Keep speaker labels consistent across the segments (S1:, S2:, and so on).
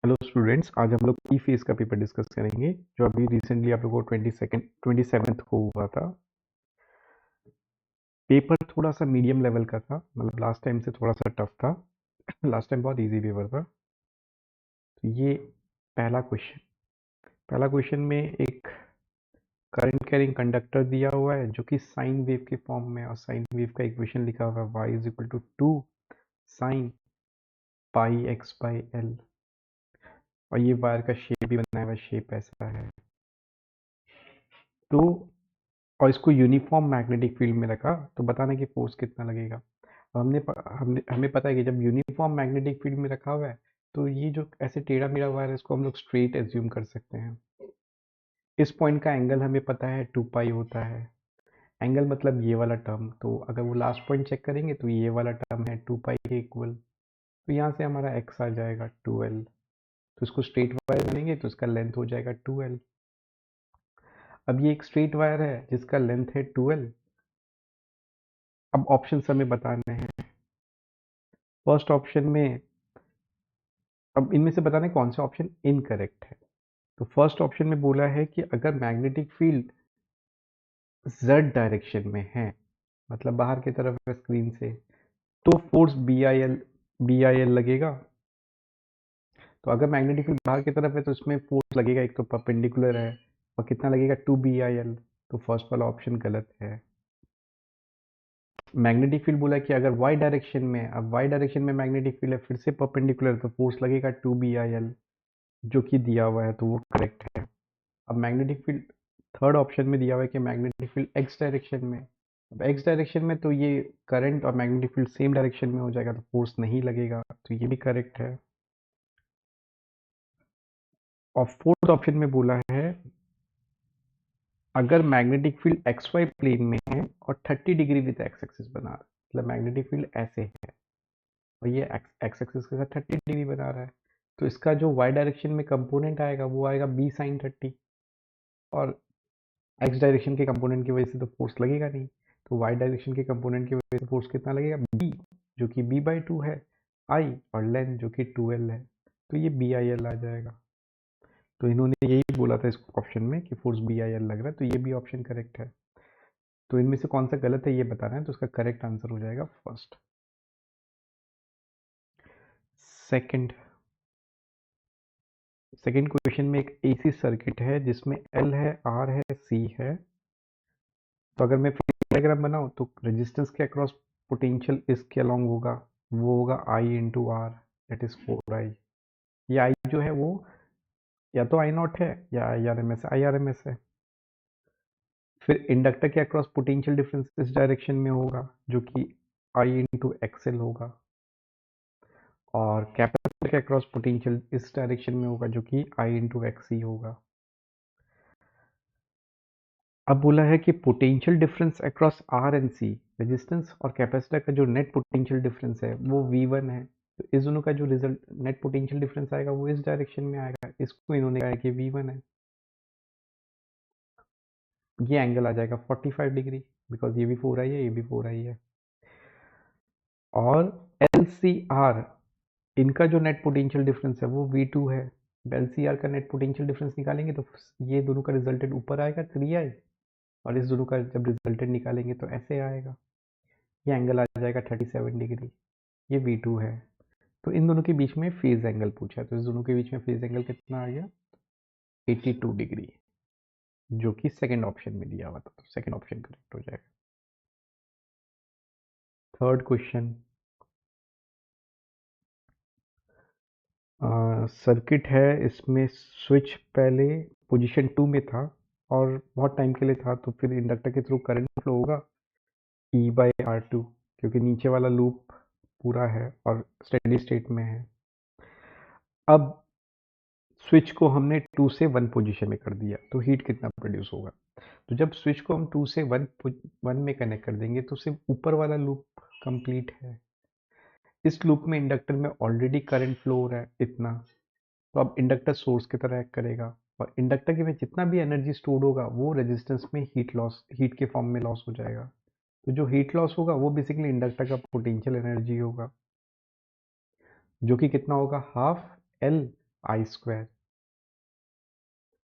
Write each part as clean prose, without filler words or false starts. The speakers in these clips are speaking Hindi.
S1: हेलो स्टूडेंट्स, आज हम लोग ई फेज का पेपर डिस्कस करेंगे जो अभी रिसेंटली आप लोगों को 27th को हुआ था। पेपर थोड़ा सा मीडियम लेवल का था, मतलब लास्ट टाइम से थोड़ा सा टफ था। लास्ट टाइम बहुत इजी पेपर था। तो ये पहला क्वेश्चन में एक करंट कैरिंग कंडक्टर दिया हुआ है जो कि साइन वेव के फॉर्म में, और साइन वेव का इक्वेशन लिखा हुआ है y is equal to 2 sine pi X by L. और ये वायर का शेप भी बनाया हुआ, शेप ऐसा है। तो और इसको यूनिफॉर्म मैग्नेटिक फील्ड में रखा, तो बताना कि फोर्स कितना लगेगा। हमें पता है कि जब यूनिफॉर्म मैग्नेटिक फील्ड में रखा हुआ है तो ये जो ऐसे टेढ़ा मेढ़ा वायर है इसको हम लोग स्ट्रेट एज्यूम कर सकते हैं। इस पॉइंट का एंगल हमें पता है 2 पाई होता है। एंगल मतलब ये वाला टर्म, तो अगर वो लास्ट पॉइंट चेक करेंगे तो ये वाला टर्म है 2 पाई के इक्वल। तो यहाँ से हमारा x आ जाएगा 2l। तो इसको स्ट्रेट वायर मानेंगे तो इसका लेंथ हो जाएगा 2l। अब ये एक स्ट्रेट वायर है जिसका लेंथ है 2l। अब ऑप्शन हमें बताने हैं। फर्स्ट ऑप्शन में, अब इनमें से बताना है कौन सा ऑप्शन इनकरेक्ट है। तो फर्स्ट ऑप्शन में बोला है कि अगर मैग्नेटिक फील्ड z डायरेक्शन में है, मतलब बाहर की तरफ है स्क्रीन से, तो फोर्स बी आई एल लगेगा। तो अगर मैग्नेटिक फील्ड बाहर की तरफ है तो इसमें फोर्स लगेगा, एक तो परपेंडिकुलर है, और कितना लगेगा 2 BIL। तो फर्स्ट वाला ऑप्शन गलत है। मैग्नेटिक फील्ड बोला कि अगर y डायरेक्शन में, अब y डायरेक्शन में मैग्नेटिक फील्ड है फिर से परपेंडिकुलर, तो फोर्स लगेगा 2 BIL, जो कि दिया हुआ है, तो वो करेक्ट है। अब मैग्नेटिक फील्ड थर्ड ऑप्शन में दिया हुआ है कि मैग्नेटिक फील्ड एक्स डायरेक्शन में। अब एक्स डायरेक्शन में तो ये करंट और मैग्नेटिक फील्ड सेम डायरेक्शन में हो जाएगा, तो फोर्स नहीं लगेगा, तो ये भी करेक्ट है। और फोर्थ ऑप्शन में बोला है अगर magnetic field X Y plane में है और 30 डिग्री विद एक्स एक्सिस बना रहा है, मतलब मैग्नेटिक फील्ड ऐसे है और ये एक्स एक्सिस के साथ 30 डिग्री बना रहा है, तो इसका जो वाई डायरेक्शन में कंपोनेंट आएगा वो आएगा बी साइन 30। और एक्स डायरेक्शन के कंपोनेंट की वजह से तो फोर्स लगेगा नहीं, तो वाई डायरेक्शन के कंपोनेंट की वजह से फोर्स कितना लगेगा, बी, जो कि b/2 है, आई और लेंथ जो कि 2l है, तो ये BIL आ जाएगा। तो इन्होंने यही बोला था इस ऑप्शन में कि फोर्स BIL लग रहा है, तो ये भी ऑप्शन करेक्ट है। तो इनमें से कौन सा गलत है ये बताना है, तो इसका करेक्ट आंसर हो जाएगा फर्स्ट। सेकंड सेकंड क्वेश्चन में एक AC सर्किट है जिसमें L है, R है, C है। तो अगर मैं डायग्राम बनाऊं तो रेजिस्टेंस के अक्रॉस पोटेंशियल इसके अलोंग होगा, वो होगा I × R, that is 4I। ये I जो है वो या तो I0 है या IRMS है। फिर इंडक्टर के अक्रॉस पोटेंशियल डिफरेंस इस डायरेक्शन में होगा जो कि I × XL होगा, और कैपेसिटर के अक्रॉस पोटेंशियल इस डायरेक्शन में होगा जो कि I × XC होगा। अब बोला है कि potential difference across R and C, resistance और कैपेसिटर का जो नेट पोटेंशियल डिफरेंस है वो V1 है। तो इस दोनों का जो रिजल्ट नेट पोटेंशियल डिफरेंस आएगा वो इस डायरेक्शन में आएगा, इसको इन्होंने कहा है कि V1 है। ये एंगल आ जाएगा 45 डिग्री, बिकॉज ये भी 4I है, ये भी 4I है। और LCR, इनका जो नेट पोटेंशियल डिफरेंस है वो V2 है। LCR का नेट पोटेंशियल डिफरेंस निकालेंगे तो ये दोनों का रिजल्टेंट ऊपर आएगा 3I, और इस दोनों का जब रिजल्टेंट निकालेंगे तो ऐसे आएगा। ये एंगल आ जाएगा 37 डिग्री, ये V2 है। तो इन दोनों के बीच में फेज एंगल पूछा है, तो इस दोनों के बीच में फेज एंगल कितना आ गया, 82 डिग्री, जो कि सेकंड ऑप्शन में दिया हुआ था, तो सेकंड ऑप्शन करेक्ट हो जाएगा। थर्ड क्वेश्चन, सर्किट है, इसमें स्विच पहले पोजीशन 2 में था और बहुत टाइम के लिए था, तो फिर इंडक्टर के थ्रू करंट फ्लो होगा E/R2, क्योंकि नीचे वाला लूप पूरा है और स्टेडी स्टेट में है। अब स्विच को हमने 2 से 1 पोजीशन में कर दिया, तो हीट कितना प्रोड्यूस होगा। तो जब स्विच को हम 2 से 1 में कनेक्ट कर देंगे तो सिर्फ ऊपर वाला लूप कंप्लीट है। इस लूप में इंडक्टर में ऑलरेडी करंट फ्लो हो रहा है इतना, तो अब इंडक्टर सोर्स की तरह एक्ट करेगा, और इंडक्टर के में जितना भी एनर्जी स्टोर्ड होगा वो रेजिस्टेंस में हीट के फॉर्म में लॉस हो जाएगा। तो जो हीट लॉस होगा वो बेसिकली इंडक्टर का पोटेंशियल एनर्जी होगा, जो कि कितना होगा, half L I square,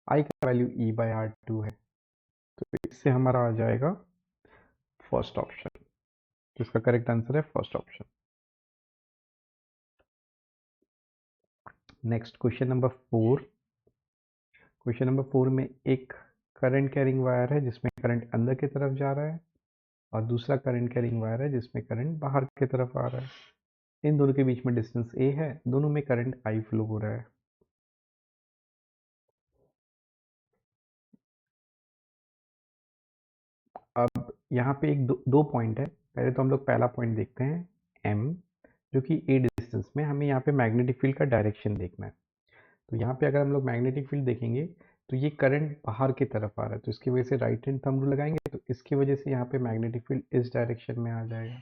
S1: I का value E by R two है, तो इससे हमारा आ जाएगा फर्स्ट ऑप्शन। तो इसका करेक्ट आंसर है first option. Next question number 4। Question number 4 में एक करंट कैरिंग वायर है जिसमें करंट अंदर की तरफ जा रहा है और दूसरा करंट कैरिंग वायर है जिसमें करंट बाहर की तरफ आ रहा है। इन दोनों के बीच में डिस्टेंस ए है, दोनों में करंट आई फ्लो हो रहा है। अब यहाँ पे एक दो पॉइंट है। पहले तो हम लोग पहला पॉइंट देखते हैं एम, जो कि ए डिस्टेंस में हमें यहाँ पे मैग्नेटिक फील्ड का डायरेक्शन देखना है। तो यहाँ पे अगर हम लोग मैग्नेटिक फील्ड देखेंगे तो ये करंट बाहर की तरफ आ रहा है, तो इसकी वजह से राइट हैंड थंब रूल लगाएंगे, तो इसकी वजह से यहाँ पे मैग्नेटिक फील्ड इस डायरेक्शन में आ जाएगा।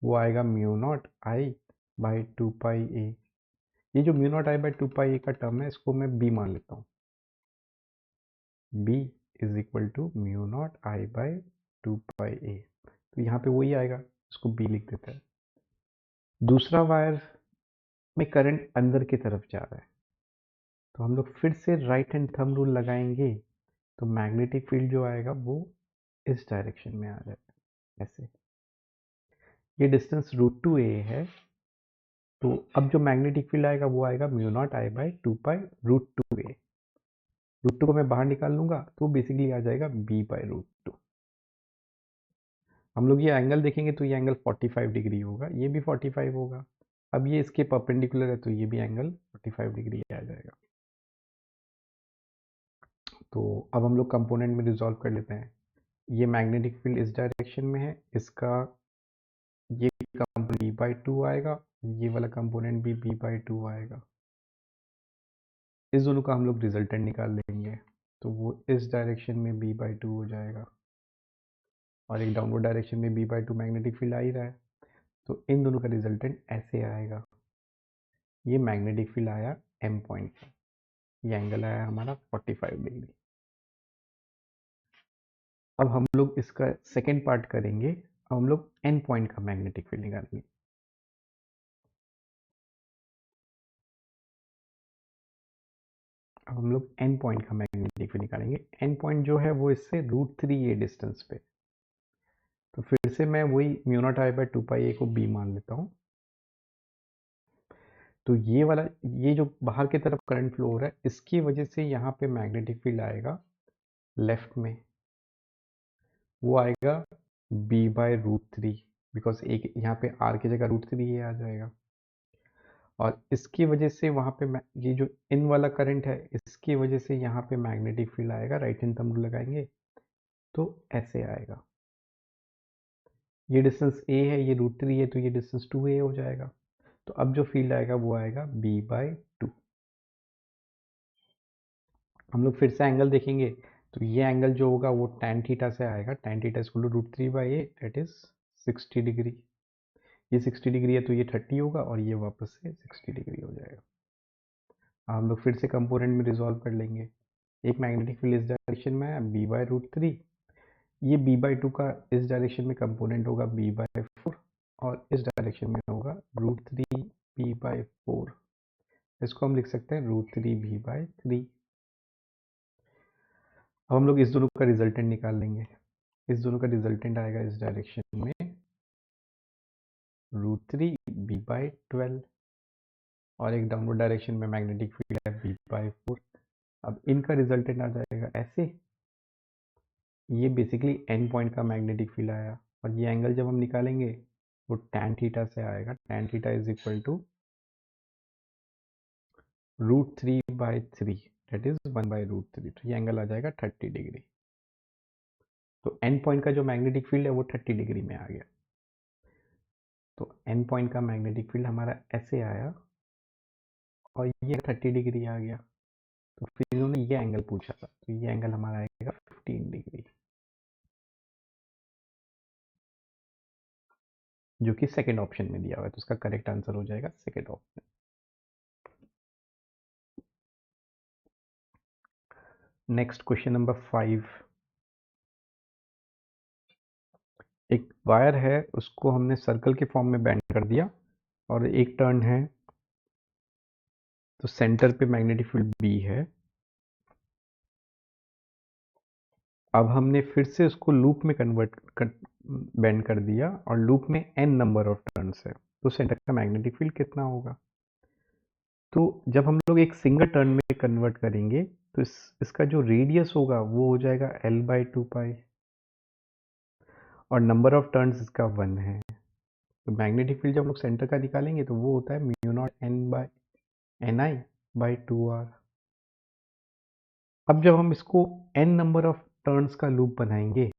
S1: वो आएगा mu naught I by two pi A. ये जो mu naught I by two pi A का टर्म है, इसको मैं बी मान लेता हूँ। B is equal to mu naught I by two pi A. तो यहाँ पे वही आएगा, इसको बी लिख देते हैं। दूसरा वायर में करंट अंदर की तरफ जा रहा है, तो हम लोग फिर से राइट हैंड थंब रूल लगाएंगे, तो मैग्नेटिक फील्ड जो आएगा वो इस डायरेक्शन में आ जाएगा ऐसे। ये डिस्टेंस रूट टू ए है, तो अब जो मैग्नेटिक फील्ड आएगा वो आएगा mu naught I by two pi root two A. Root two को मैं बाहर निकाल लूंगा तो बेसिकली आ जाएगा बी बाई रूट टू। हम लोग ये एंगल देखेंगे तो ये एंगल 45 डिग्री होगा, ये भी 45 होगा। अब ये इसके परपेंडिकुलर है तो ये भी एंगल 45 डिग्री आ जाएगा। तो अब हम लोग कंपोनेंट में रिजॉल्व कर लेते हैं। ये मैग्नेटिक फील्ड इस डायरेक्शन में है, इसका ये कंपोनेंट बी बाई टू आएगा, ये वाला कंपोनेंट भी बी बाई टू आएगा। इस दोनों का हम लोग रिजल्टेंट निकाल लेंगे, तो वो इस डायरेक्शन में बी बाई टू हो जाएगा और एक डाउनवर्ड डायरेक्शन में B by two magnetic field आ ही रहा है, तो इन दोनों का रिजल्टेंट ऐसे आएगा। ये मैग्नेटिक फील्ड आया एम पॉइंट पर, ये एंगल आया हमारा 45 डिग्री। अब हम लोग इसका सेकेंड पार्ट करेंगे। अब हम लोग एन पॉइंट का मैग्नेटिक फील्ड निकालेंगे। अब हम लोग एन पॉइंट का मैग्नेटिक फील्ड निकालेंगे। एन पॉइंट जो है वो इससे रूट थ्री ए डिस्टेंस पे, तो फिर से मैं वही mu naught I by two pi A को बी मान लेता हूँ। तो ये वाला, ये जो बाहर की तरफ करंट फ्लो हो रहा है, इसकी वजह से यहाँ पे मैग्नेटिक फील्ड आएगा लेफ्ट में, वो आएगा B by root three, because एक यहाँ पे आर की जगह रूट थ्री ये आ जाएगा। और इसकी वजह से वहाँ पे ये जो इन वाला करंट है, इसकी वजह से यहाँ पे मैग्नेटिक फील्ड आएगा, राइट हैंड थंब रूल लगाएंगे तो ऐसे आएगा। ये डिस्टेंस ए है, ये रूट थ्री है, तो ये डिस्टेंस टू ए हो जाएगा। तो अब जो फील्ड आएगा वो आएगा बी बाई टू। हम लोग फिर से एंगल देखेंगे, तो ये एंगल जो होगा वो tan थीटा से आएगा। tan theta equal to root three by A, that is 60 degree. ये 60 डिग्री है तो ये 30 होगा और ये वापस से 60 डिग्री हो जाएगा। हम लोग फिर से कंपोनेंट में रिजॉल्व कर लेंगे। एक मैग्नेटिक फील्ड इस डायरेक्शन में है बी बाई रूट थ्री, ये बी बाई टू का इस डायरेक्शन में कंपोनेंट होगा बी बाई फोर, और इस डायरेक्शन में होगा root three B by four. इसको हम लिख सकते हैं root three B by three. अब हम लोग इस दोनों का रिजल्टेंट निकाल लेंगे। इस दोनों का रिजल्टेंट आएगा इस डायरेक्शन में रूट थ्री बी बाई 12, और एक डाउनवर्ड डायरेक्शन में मैग्नेटिक फील्ड है बी बाई फोर। अब इनका रिजल्टेंट आ जाएगा ऐसे। ये बेसिकली एन पॉइंट का मैग्नेटिक फील्ड आया, और ये एंगल जब हम निकालेंगे वो tan थीटा से आएगा। tan theta is equal to root three by three, that is one by root three, तो ये एंगल आ जाएगा 30 डिग्री। तो एन पॉइंट का जो मैग्नेटिक फील्ड है वो 30 डिग्री में आ गया। तो एन पॉइंट का मैग्नेटिक फील्ड हमारा ऐसे आया और ये 30 डिग्री आ गया। तो फिर इन्होंने ये एंगल पूछा था, तो ये एंगल हमारा आएगा 15 डिग्री, जो कि सेकंड ऑप्शन में दिया हुआ है, तो इसका करेक्ट आंसर हो जाएगा second option. Next question number 5। एक वायर है, उसको हमने सर्कल के फॉर्म में बेंड कर दिया और एक टर्न है, तो सेंटर पे मैग्नेटिक फील्ड बी है। अब हमने फिर से उसको लूप में बेंड कर दिया और लूप में n नंबर ऑफ टर्न्स है, तो सेंटर का मैग्नेटिक फील्ड कितना होगा? तो जब हम लोग एक सिंगल टर्न में कन्वर्ट करेंगे तो इसका जो रेडियस होगा वो हो जाएगा L/2 पाई, और नंबर ऑफ टर्न्स इसका 1 है। तो मैग्नेटिक फील्ड जब हम लोग सेंटर का निकालेंगे तो वो होता है μ0 n/ni/2r। अब जब हम इसको n नंबर ऑफ टर्न्स का लूप बनाएंगे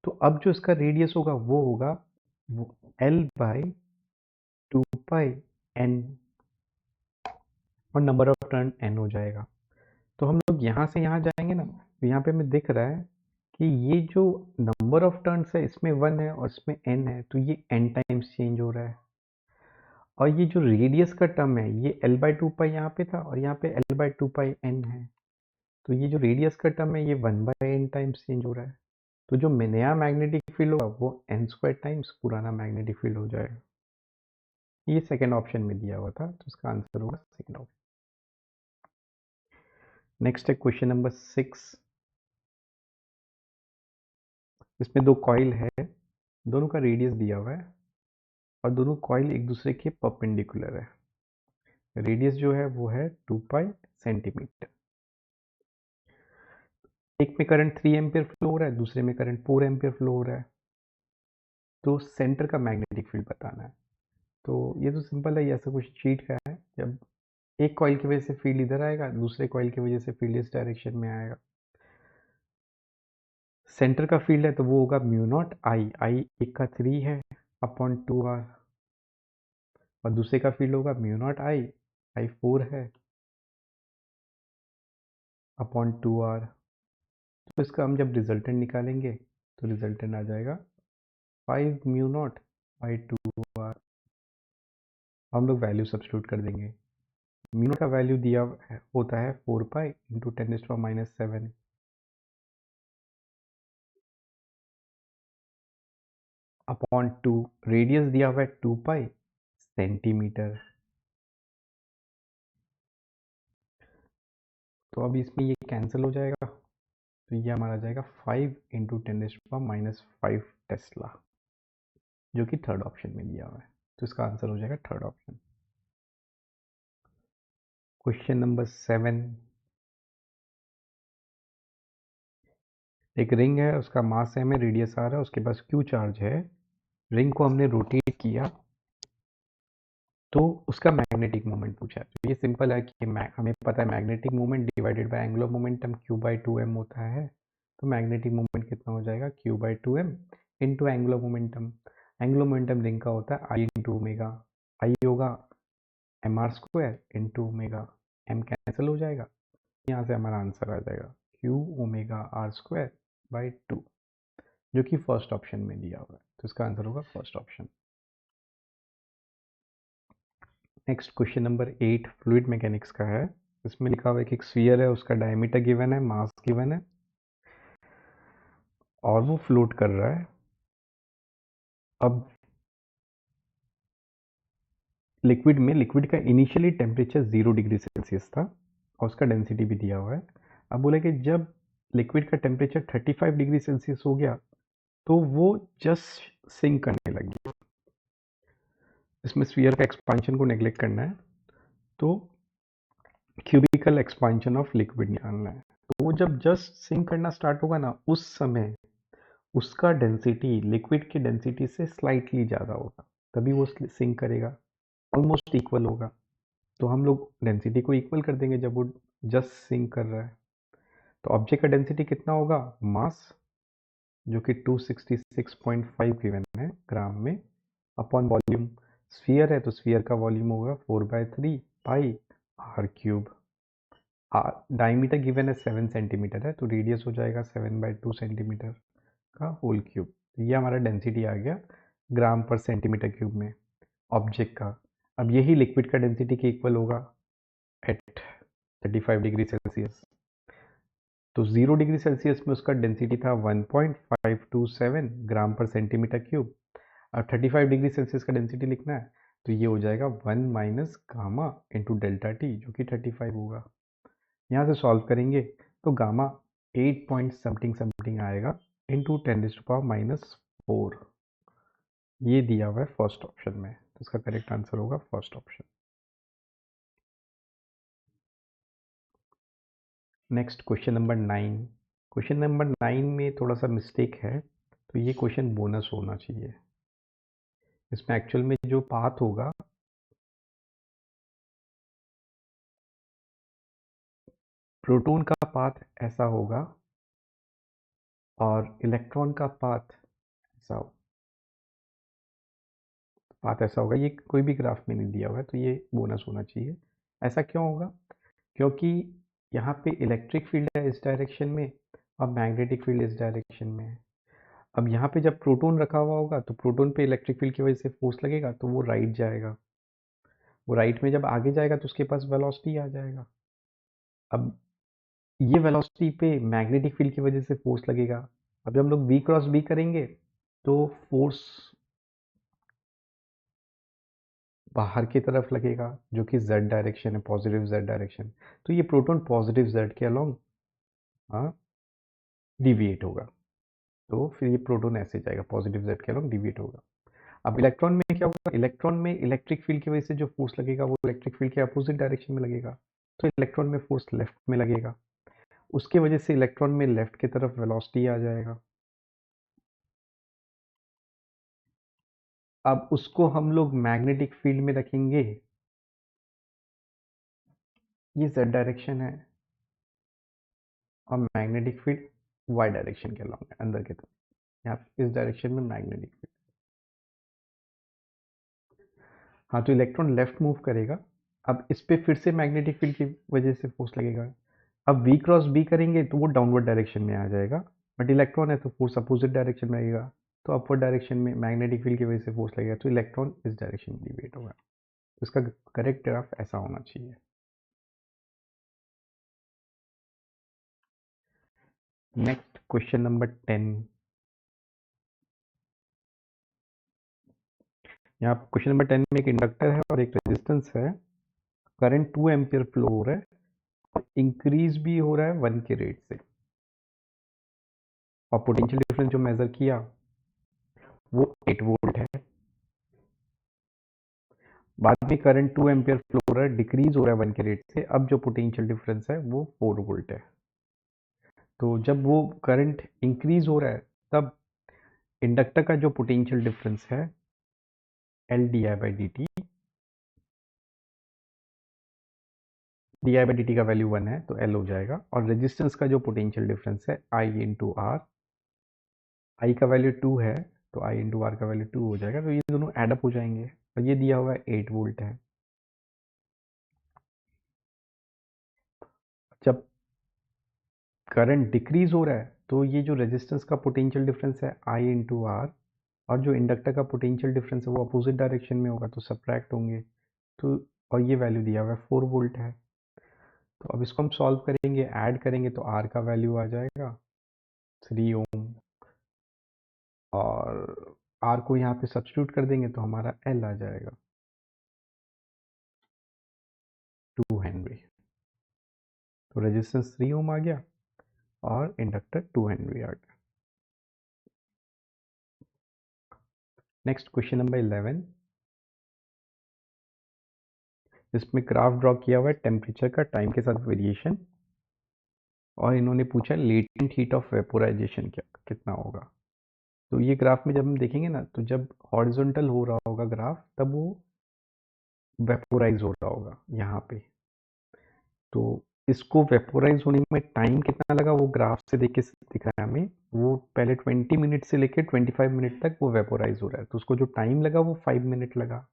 S1: तो अब जो इसका रेडियस होगा वो होगा L/2 पाई n, और नंबर ऑफ टर्न n हो जाएगा। तो हम लोग यहाँ से यहाँ जाएंगे ना, तो यहाँ पे हमें दिख रहा है कि ये जो नंबर ऑफ टर्न्स है इसमें 1 है और इसमें n है, तो ये n टाइम्स चेंज हो रहा है। और ये जो रेडियस का टर्म है ये L/2 पाई यहाँ पे था और यहाँ पे L/2 पाई n है, तो ये जो रेडियस का टर्म है ये 1/n टाइम्स चेंज हो रहा है। तो जो नया मैग्नेटिक फील्ड होगा वो n² टाइम्स पुराना मैग्नेटिक फील्ड हो जाएगा। ये सेकेंड ऑप्शन में दिया हुआ था, तो इसका आंसर होगा सेकेंड ऑप्शन। नेक्स्ट है क्वेश्चन नंबर 6। इसमें दो कॉइल है, दोनों का रेडियस दिया हुआ है और दोनों कॉइल एक दूसरे के परपेंडिकुलर है। रेडियस जो है वो है 2 पाई सेंटीमीटर। एक में करंट 3 एम्पियर फ्लो हो रहा है, दूसरे में करंट 4 एम्पियर फ्लो हो रहा है। तो सेंटर का मैग्नेटिक फील्ड बताना है। तो ये तो सिंपल है, ये ऐसा कुछ चीट का है। जब एक कॉइल की वजह से फील्ड इधर आएगा, दूसरे कॉइल की वजह से फील्ड इस डायरेक्शन में आएगा। सेंटर का फील्ड है तो वो होगा μ0 I एक का 3 है अपॉन 2r, और दूसरे का फील्ड होगा μ0 I 4 है अपॉन 2r। तो इसका हम जब रिजल्टेंट निकालेंगे तो रिजल्टेंट आ जाएगा 5 μ0/2r। हम लोग वैल्यू सब्स्टिट्यूट कर देंगे। μ0 का वैल्यू दिया होता है 4 पाई इंटू 10⁻⁷ अपॉन 2, रेडियस दिया हुआ है 2 पाई सेंटीमीटर। तो अब इसमें ये कैंसिल हो जाएगा, तो ये हमारा आ जाएगा 5 इंटू 10⁻⁵ टेस्ला, जो कि थर्ड ऑप्शन में दिया हुआ है। तो इसका आंसर हो जाएगा थर्ड ऑप्शन। Question number 7। एक रिंग है, उसका मास m है, रेडियस r है, उसके पास q चार्ज है। रिंग को हमने रोटेट किया तो उसका मैग्नेटिक मोमेंट पूछा है। तो ये सिंपल है कि हमें पता है magnetic moment divided by angular momentum q/2m होता है। तो मैग्नेटिक मोमेंट कितना हो जाएगा q/2m into angular momentum. Angular momentum ring का होता है I इंटू ओमेगा। आई होगा mr² into omega, m cancel हो जाएगा, यहाँ से हमारा आंसर आ जाएगा q⍵r²/2, जो कि फर्स्ट ऑप्शन में दिया हुआ है। तो इसका आंसर होगा first option. Next question number 8 fluid mechanics का है। इसमें लिखा हुआ है कि एक स्फीयर है, उसका डायमीटर गिवन है, मास गिवन है और वो फ्लोट कर रहा है। अब लिक्विड का इनिशियली टेम्परेचर 0 डिग्री सेल्सियस था और उसका डेंसिटी भी दिया हुआ है। अब बोला कि जब लिक्विड का टेम्परेचर 35 डिग्री सेल्सियस हो गया तो वो जस्ट सिंक करने लगी। इसमें स्फीयर का एक्सपांशन को नेग्लेक्ट करना है, तो क्यूबिकल एक्सपांशन ऑफ लिक्विड निकालना है। तो वो जब जस्ट सिंक करना स्टार्ट होगा ना, उस समय उसका डेंसिटी लिक्विड की डेंसिटी से स्लाइटली ज़्यादा होगा, तभी वो सिंक करेगा, ऑलमोस्ट इक्वल होगा। तो हम लोग डेंसिटी को इक्वल कर देंगे जब वो जस्ट सिंक कर रहा है। तो ऑब्जेक्ट का डेंसिटी कितना होगा, मास जो कि 266.5 गिवन है ग्राम में, अपॉन वॉल्यूम। स्फीयर है तो स्फीयर का वॉल्यूम होगा 4/3 पाई r³। डायमीटर गिवन है 7 सेंटीमीटर है, तो रेडियस हो जाएगा 7/2 सेंटीमीटर का होल क्यूब। ये हमारा डेंसिटी आ गया ग्राम पर सेंटीमीटर क्यूब में ऑब्जेक्ट का। अब यही लिक्विड का डेंसिटी के इक्वल होगा एट 35 डिग्री सेल्सियस। तो 0 डिग्री सेल्सियस में उसका डेंसिटी था 1.527 ग्राम पर सेंटीमीटर क्यूब। अब 35 डिग्री सेल्सियस का डेंसिटी लिखना है तो ये हो जाएगा 1 minus gamma into delta T जो कि 35 होगा। यहाँ से सॉल्व करेंगे तो गामा 8 पॉइंट समथिंग समथिंग आएगा इंटू 10⁻⁻⁴ ये दिया हुआ है फर्स्ट ऑप्शन में, तो इसका करेक्ट आंसर होगा first option. Next question number 9। Question number 9 में थोड़ा सा मिस्टेक है, तो ये क्वेश्चन बोनस होना चाहिए। इसमें एक्चुअल में जो पाथ होगा प्रोटॉन का पाथ ऐसा होगा और इलेक्ट्रॉन का पाथ ऐसा होगा। ये कोई भी ग्राफ में नहीं दिया हुआ है, तो ये बोनस होना चाहिए। ऐसा क्यों होगा? क्योंकि यहाँ पे इलेक्ट्रिक फील्ड है इस डायरेक्शन में और मैग्नेटिक फील्ड इस डायरेक्शन में है। अब यहाँ पे जब प्रोटॉन रखा हुआ होगा तो प्रोटॉन पे इलेक्ट्रिक फील्ड की वजह से फोर्स लगेगा, तो वो राइट जाएगा। वो राइट में जब आगे जाएगा तो उसके पास वेलोसिटी आ जाएगा। अब ये वेलोसिटी पे मैग्नेटिक फील्ड की वजह से फोर्स लगेगा। अब जब हम लोग v क्रॉस b करेंगे तो फोर्स बाहर की तरफ लगेगा जो कि z डायरेक्शन है, पॉजिटिव z डायरेक्शन। तो ये प्रोटॉन पॉजिटिव z के अलोंग डिविएट होगा। तो फिर ये प्रोटॉन ऐसे जाएगा, पॉजिटिव z के अलोंग डिविएट होगा। अब इलेक्ट्रॉन में क्या होगा? इलेक्ट्रॉन में इलेक्ट्रिक फील्ड की वजह से जो फोर्स लगेगा वो इलेक्ट्रिक फील्ड के अपोजिट डायरेक्शन में लगेगा। तो इलेक्ट्रॉन में फोर्स लेफ्ट में लगेगा, उसकी वजह से इलेक्ट्रॉन में लेफ्ट की तरफ वेलोसिटी आ जाएगा। अब उसको हम लोग मैग्नेटिक फील्ड में रखेंगे। ये z डायरेक्शन है और मैग्नेटिक फील्ड y डायरेक्शन के अलोंग है, अंदर की तरफ। यहाँ इस डायरेक्शन में मैग्नेटिक फील्ड। हाँ, तो इलेक्ट्रॉन लेफ्ट मूव करेगा। अब इस पे फिर से मैग्नेटिक फील्ड की वजह से फोर्स लगेगा। अब v क्रॉस b करेंगे तो वो डाउनवर्ड डायरेक्शन में आ जाएगा, बट इलेक्ट्रॉन है तो फोर्स अपोजिट डायरेक्शन में आएगा। तो अपवर्ड डायरेक्शन में मैग्नेटिक फील्ड की वजह से फोर्स लगेगा, तो इलेक्ट्रॉन इस डायरेक्शन में डिविएट होगा। तो इसका करेक्ट ग्राफ ऐसा होना चाहिए। Next question number 10। यहाँ क्वेश्चन नंबर 10 में एक इंडक्टर है और एक रेजिस्टेंस है। करंट 2 एम्पियर फ्लो हो रहा है और इंक्रीज भी हो रहा है 1 के रेट से, और पोटेंशियल डिफरेंस जो मेजर किया वो 8 वोल्ट है। बाद में करंट 2 एम्पियर फ्लो हो रहा है, डिक्रीज हो रहा है 1 के रेट से। अब जो पोटेंशियल डिफरेंस है वो 4 वोल्ट है। तो जब वो करंट इंक्रीज हो रहा है तब इंडक्टर का जो पोटेंशियल डिफरेंस है L D I by D T, D I by D T का वैल्यू 1 है तो एल हो जाएगा। और रेजिस्टेंस का जो पोटेंशियल डिफरेंस है आई इंटू आर, आई का वैल्यू 2 है तो आई इंटू आर का वैल्यू 2 हो जाएगा। तो ये दोनों एडअप हो जाएंगे और ये दिया हुआ है 8 वोल्ट है। जब करंट डिक्रीज हो रहा है तो ये जो रेजिस्टेंस का पोटेंशियल डिफरेंस है आई इंटू आर और जो इंडक्टर का पोटेंशियल डिफरेंस है वो अपोजिट डायरेक्शन में होगा, तो सब्ट्रैक्ट होंगे। तो और ये वैल्यू दिया हुआ है 4 वोल्ट है। तो अब इसको हम सॉल्व करेंगे, ऐड करेंगे तो आर का वैल्यू आ जाएगा 3 ओम, और आर को यहाँ पे सब्स्टिट्यूट कर देंगे तो हमारा एल आ जाएगा 2 हेनरी। तो रेजिस्टेंस 3 ओम आ गया और इंडक्टर 2 हेनरी आ गया। Next question number 11। इसमें ग्राफ ड्रॉ किया हुआ है टेम्परेचर का टाइम के साथ वेरिएशन, और इन्होंने पूछा लेटेंट हीट ऑफ वेपोराइजेशन क्या कितना होगा। तो ये ग्राफ में जब हम देखेंगे ना, तो जब हॉरिजॉन्टल हो रहा होगा ग्राफ तब वो वेपोराइज हो रहा होगा यहाँ पे। तो इसको वेपोराइज होने में टाइम कितना लगा वो ग्राफ से देख के दिख रहा है हमें। वो पहले 20 मिनट से लेकर 25 मिनट तक वो वेपोराइज हो रहा है, तो उसको जो टाइम लगा वो 5 मिनट लगा।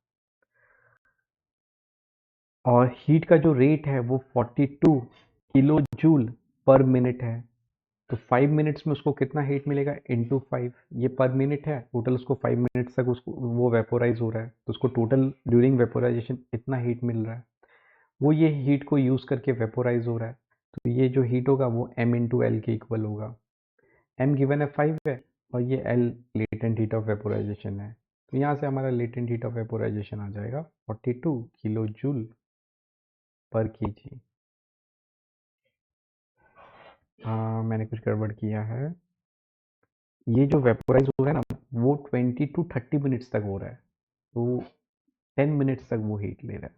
S1: और हीट का जो रेट है वो 42 किलो जूल पर मिनट है। तो 5 मिनट्स में उसको कितना हीट मिलेगा इंटू 5, ये पर मिनट है, टोटल उसको 5 मिनट्स तक उसको वो वेपोराइज हो रहा है, तो उसको टोटल ड्यूरिंग वेपोराइजेशन इतना हीट मिल रहा है। वो ये हीट को यूज़ करके वेपोराइज हो रहा है, तो ये जो हीट होगा वो m इंटू एल के इक्वल होगा। m गिवन है 5 है और ये l latent heat of vaporisation है, तो यहाँ से हमारा लेटेंट हीट ऑफ वेपोराइजेशन आ जाएगा 42 किलो जूल पर केजी। मैंने कुछ गड़बड़ किया है। ये जो वेपोराइज हो रहा है ना, वो 20 to 30 मिनट्स तक हो रहा है, तो 10 मिनट्स तक वो हीट ले रहा है।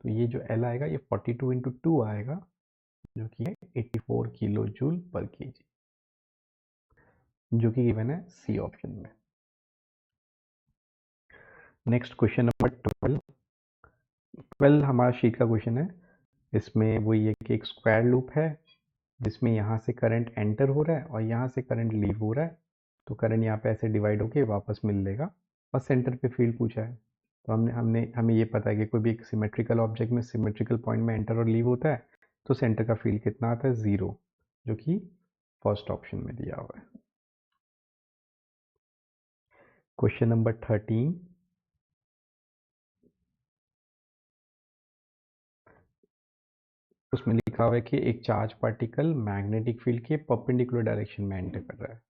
S1: तो ये जो L आएगा ये 42 इंटू 2 आएगा, जो कि है 84 किलो जूल पर केजी, जो कि गिवन है सी ऑप्शन में। नेक्स्ट क्वेश्चन नंबर 12 हमारा शीट का क्वेश्चन है। इसमें वो ये कि एक स्क्वायर लूप है जिसमें यहाँ से करंट एंटर हो रहा है और यहाँ से करंट लीव हो रहा है। तो करंट यहाँ पे ऐसे डिवाइड होके वापस मिल लेगा और सेंटर पे फील्ड पूछा है। तो हमें ये पता है कि कोई भी एक सिमेट्रिकल ऑब्जेक्ट में सिमेट्रिकल पॉइंट में एंटर और लीव होता है, तो सेंटर का फील्ड कितना आता है, 0, जो कि फर्स्ट ऑप्शन में दिया हुआ है। क्वेश्चन नंबर 13, उसमें लिखा हुआ है कि एक चार्ज पार्टिकल मैग्नेटिक फील्ड के परपेंडिकुलर डायरेक्शन में एंटर कर रहा है,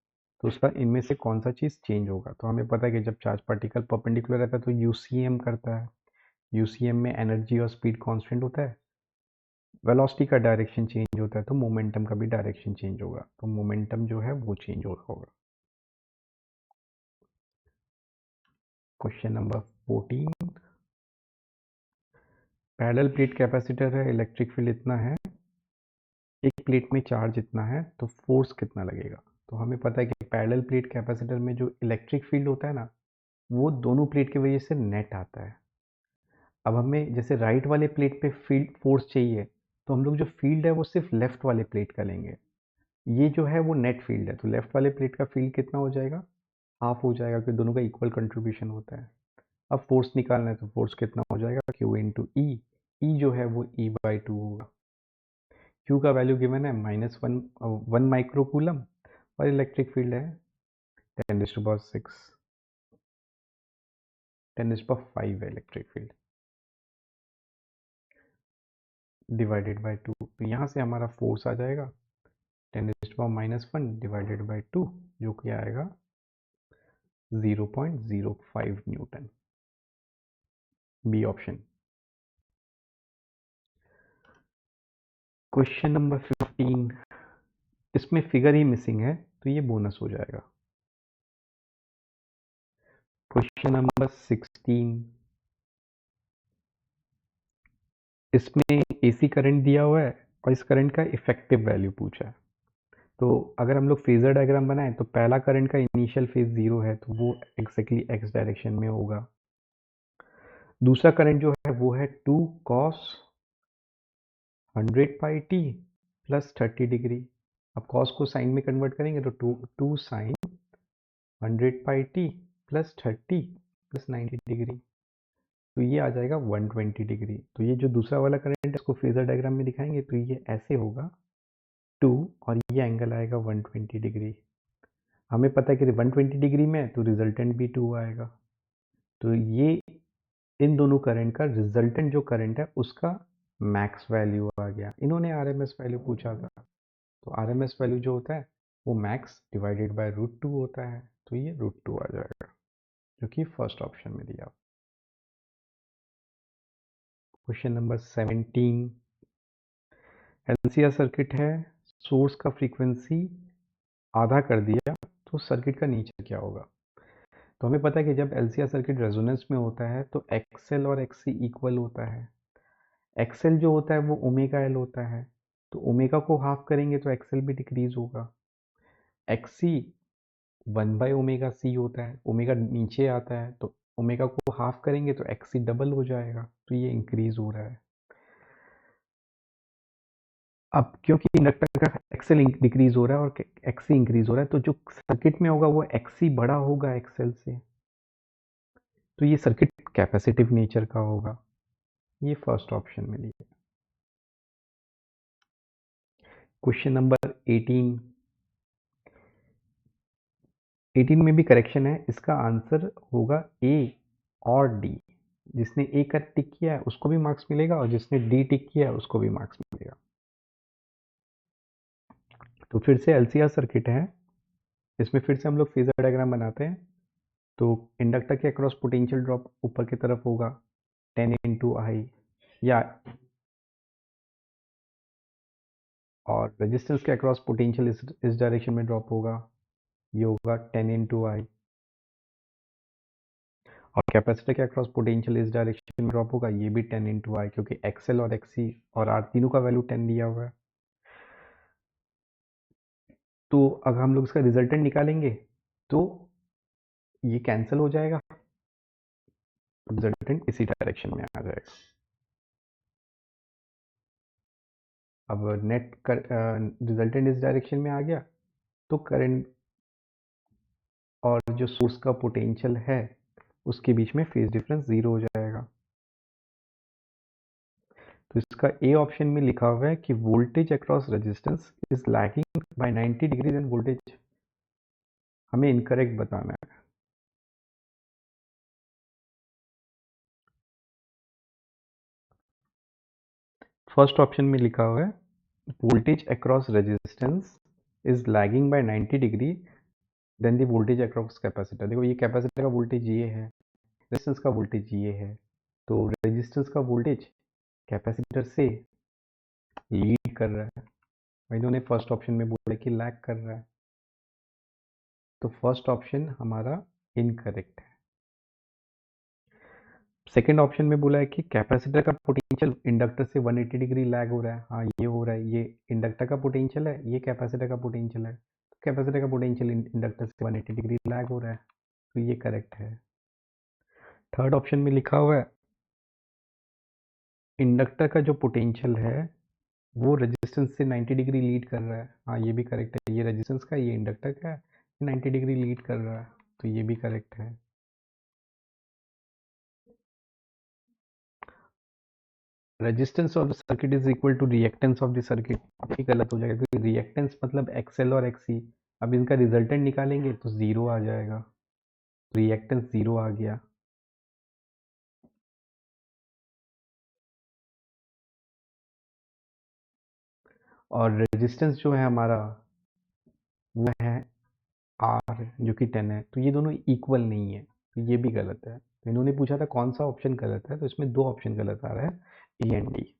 S1: तो उसका इनमें से कौन सा चीज़ चेंज होगा। तो हमें पता है कि जब चार्ज पार्टिकल परपेंडिकुलर रहता है तो यूसीएम करता है। यूसीएम में एनर्जी और स्पीड कांस्टेंट होता है, वेलोसिटी का डायरेक्शन चेंज होता है, तो मोमेंटम का भी डायरेक्शन चेंज होगा। तो मोमेंटम जो है वो चेंज होगा। Question number 14, parallel plate capacitor है, इलेक्ट्रिक फील्ड इतना है, एक प्लेट में चार्ज इतना है, तो फोर्स कितना लगेगा। तो हमें पता है कि पैरेलल प्लेट कैपेसिटर में जो इलेक्ट्रिक फील्ड होता है ना, वो दोनों प्लेट की वजह से नेट आता है। अब हमें जैसे राइट वाले प्लेट पे फील्ड फोर्स चाहिए, तो हम लोग जो फील्ड है वो सिर्फ लेफ्ट वाले प्लेट का लेंगे। ये जो है वो नेट फील्ड है, तो लेफ्ट वाले प्लेट का फील्ड कितना हो जाएगा, हाफ हो जाएगा, क्योंकि दोनों का इक्वल कंट्रीब्यूशन होता है। अब फोर्स निकालना है, तो फोर्स कितना हो जाएगा, क्यू इंटू ई। ई जो है वो E/2 होगा। क्यू का वैल्यू गिवन है -1 माइक्रो कूलम, और इलेक्ट्रिक फील्ड है 10⁶, 10⁵ है इलेक्ट्रिक फील्ड, डिवाइडेड बाई 2। तो यहाँ से हमारा फोर्स आ जाएगा 10⁻⁻1 डिवाइडेड बाई 2, जो कि आएगा 0.05 newton, B option. Question number 15, इसमें फिगर ही मिसिंग है, तो ये बोनस हो जाएगा। क्वेश्चन नंबर 16, इसमें एसी करंट दिया हुआ है और इस करंट का इफेक्टिव वैल्यू पूछा है। तो अगर हम लोग फेजर डायग्राम बनाएं, तो पहला करंट का इनिशियल फेज 0 है, तो वो एग्जैक्टली एक्स डायरेक्शन में होगा। दूसरा करंट जो है वो है 2 cos 100 pi T plus 30 degree. अब cos को साइन में कन्वर्ट करेंगे तो 2 sign 100 pi T plus 30 plus 90 degree, तो ये आ जाएगा 120 डिग्री। तो ये जो दूसरा वाला करंट है इसको फेजर डायग्राम में दिखाएंगे तो ये ऐसे होगा 2, और ये एंगल आएगा 120 डिग्री। हमें पता है कि 120 डिग्री में है तो रिजल्टेंट भी 2 आएगा। तो ये इन दोनों करंट का रिजल्टेंट जो करंट है उसका मैक्स वैल्यू आ गया। इन्होंने आरएमएस वैल्यू पूछा था, तो आरएमएस वैल्यू जो होता है वो मैक्स डिवाइडेड बाय √2 होता है, तो ये √2 आ जाएगा, जो कि फर्स्ट ऑप्शन में दिया। क्वेश्चन नंबर 17, एलसीआर सर्किट है, सोर्स का फ्रीक्वेंसी आधा कर दिया, तो सर्किट का नेचर क्या होगा। तो हमें पता है कि जब एलसीआर सर्किट रेजोनेंस में होता है तो एक्सएल और एक्ससी इक्वल होता है। एक्सएल जो होता है वो ओमेगा एल होता है, तो ओमेगा को हाफ करेंगे तो एक्सएल भी डिक्रीज होगा। एक्ससी 1/ओमेगा सी होता है, ओमेगा नीचे आता है, तो ओमेगा को हाफ करेंगे तो एक्ससी डबल हो जाएगा, तो ये इंक्रीज हो रहा है। अब क्योंकि इंडक्टर का एक्सएल डिक्रीज हो रहा है और एक्ससी इंक्रीज हो रहा है, तो जो सर्किट में होगा वो एक्ससी बड़ा होगा एक्सएल से, तो ये सर्किट कैपेसिटिव नेचर का होगा, ये फर्स्ट ऑप्शन में लिया। क्वेश्चन नंबर 18 में भी करेक्शन है, इसका आंसर होगा ए और डी। जिसने ए का टिक किया है उसको भी मार्क्स मिलेगा और जिसने डी टिक किया है उसको भी मार्क्स मिलेगा। तो फिर से एलसीआर सर्किट है, इसमें फिर से हम लोग फेजर डायग्राम बनाते हैं। तो इंडक्टर के अक्रॉस पोटेंशियल ड्रॉप ऊपर की तरफ होगा 10 इंटू आई, या और रेजिस्टेंस के अक्रॉस पोटेंशियल इस डायरेक्शन में ड्रॉप होगा, ये होगा 10 इंटू आई, और कैपेसिटर के अक्रॉस पोटेंशियल इस डायरेक्शन में ड्रॉप होगा, ये भी 10 इंटू आई, क्योंकि एक्सएल और एक्सी और आर तीनों का वैल्यू 10 दिया हुआ है। तो अगर हम लोग इसका रिजल्टेंट निकालेंगे तो ये कैंसिल हो जाएगा, रिजल्टेंट इसी डायरेक्शन में आ जाएगा। अब नेट कर रिजल्टेंट इस डायरेक्शन में आ गया, तो करंट और जो सोर्स का पोटेंशियल है उसके बीच में फेज डिफरेंस 0 हो जाएगा। तो इसका ए ऑप्शन में लिखा हुआ है कि voltage across resistance is lagging by 90 degree and voltage, हमें इनकरेक्ट बताना है। फर्स्ट ऑप्शन में लिखा हुआ है voltage across resistance is lagging by 90 degree then the voltage across capacitor. देखो ये कैपेसिटर का वोल्टेज ये है, रेजिस्टेंस का वोल्टेज ये है, तो रेजिस्टेंस का वोल्टेज कैपेसिटर से लीड कर रहा है, इन्होंने फर्स्ट ऑप्शन में बोला कि लैग कर रहा है, तो फर्स्ट ऑप्शन हमारा इनकरेक्ट है। सेकेंड ऑप्शन में बोला है कि कैपेसिटर का पोटेंशियल इंडक्टर से 180 डिग्री लैग हो रहा है, हाँ ये हो रहा है, ये इंडक्टर का पोटेंशियल है, ये कैपेसिटर का पोटेंशियल है, कैपेसिटर का पोटेंशियल इंडक्टर से 180 डिग्री लैग हो रहा है, तो ये करेक्ट है। थर्ड ऑप्शन में लिखा हुआ है इंडक्टर का जो पोटेंशियल है वो रेजिस्टेंस से 90 डिग्री लीड कर रहा है, हाँ ये भी करेक्ट है, ये रेजिस्टेंस का, ये इंडक्टर का है, 90 डिग्री लीड कर रहा है, तो ये भी करेक्ट है। Resistance of the circuit is equal to reactance of the circuit, ये गलत हो जाएगा, क्योंकि रिएक्टेंस मतलब एक्सएल और एक्सी, अब इनका रिजल्टेंट निकालेंगे तो जीरो आ जाएगा, रिएक्टेंस जीरो आ गया। और रेजिस्टेंस जो है हमारा वो है आर जो कि 10 है, तो ये दोनों इक्वल नहीं है, तो ये भी गलत है। तो इन्होंने पूछा था कौन सा ऑप्शन गलत है, तो इसमें दो ऑप्शन गलत आ रहा है, A and D.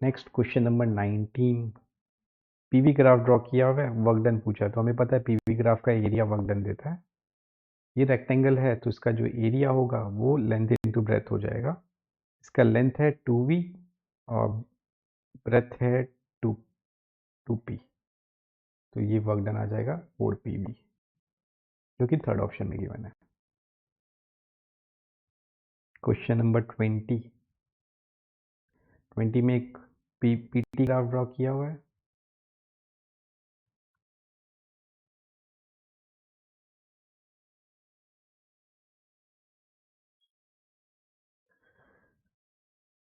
S1: Next question number 19, PV graph draw किया हुआ है, वर्क डन पूछा है, तो हमें पता है पीवी ग्राफ का एरिया वर्क डन देता है। ये रेक्टेंगल है तो इसका जो एरिया होगा वो लेंथ इनटू ब्रेथ हो जाएगा, इसका लेंथ है 2v और ब्रेथ है 2p, तो ये वर्क डन आ जाएगा 4pv, जो कि थर्ड ऑप्शन में गिवन है। क्वेश्चन नंबर 20 में एक पीटी ग्राफ ड्रॉ किया हुआ है,